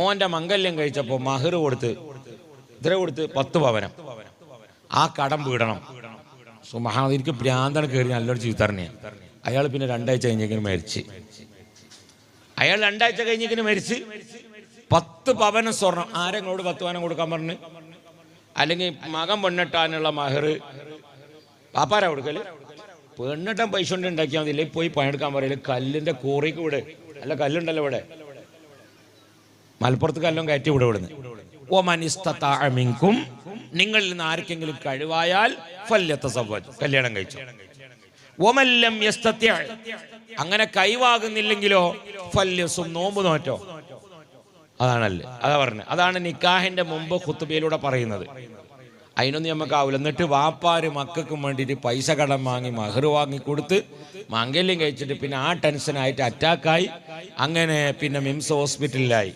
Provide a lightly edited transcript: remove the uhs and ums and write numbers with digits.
മോൻ്റെ മംഗല്യം കഴിച്ചപ്പോൾ മഹർ കൊടുത്ത് ഇത്ര കൊടുത്ത് 10 പവനം. ആ കടം വീടണം. സുബ്ഹാനല്ലാഹ്, എനിക്ക് ഭ്രാന്താണ് കയറി നല്ലൊരു ചീത്തറിഞ്ഞ. അയാൾ പിന്നെ 2 ആഴ്ച കഴിഞ്ഞേക്കിന് മരിച്ച്. 2 ആഴ്ച കഴിഞ്ഞേക്കിന് മരിച്ച്. 10 പവനം സ്വർണം. ആരെങ്ങളോട് 10 പവനം കൊടുക്കാൻ പറഞ്ഞു? അല്ലെങ്കിൽ മകൻ പെണ്ണിട്ടാനുള്ള മഹർ പാപ്പാരാ കൊടുക്കല്? പെണ്ണിട്ടാൻ പൈസ കൊണ്ട് ഉണ്ടാക്കിയാൽ മതി. പോയി പണിയെടുക്കാൻ പറയല്. കല്ലിന്റെ കോറിക്ക് വിട്. അല്ല കല്ലുണ്ടല്ലോ ഇവിടെ, മലപ്പുറത്ത് കല്ലും കയറ്റി വിട ഇവിടുന്ന്. ഓമനിസ്തതാഅമിൻകും, നിങ്ങളിൽ നിന്ന് ആർക്കെങ്കിലും കഴിവായാൽ ഫല്യതസവ്വജ്, കല്യാണം കഴിച്ചു. ഓമല്ലം യസ്തതി, അങ്ങനെ കൈവാകുന്നില്ലെങ്കിലോ ഫല്യസും, നോമ്പ് നോറ്റോ. അതാണല്ലേ, അതാ പറഞ്ഞത്. അതാണ് നിക്കാഹിന്റെ മുമ്പ് ഖുത്ബയിലൂടെ പറയുന്നത്. അതിനൊന്നും നമുക്കാവില്ല. എന്നിട്ട് വാപ്പാര് മക്കൾക്കും വേണ്ടിയിട്ട് പൈസ കടം വാങ്ങി മഹർ വാങ്ങി കൊടുത്ത് മാംഗല്യം കഴിച്ചിട്ട് പിന്നെ ആ ടെൻഷനായിട്ട് അറ്റാക്കായി, അങ്ങനെ പിന്നെ മിംസ് ഹോസ്പിറ്റലിലായി.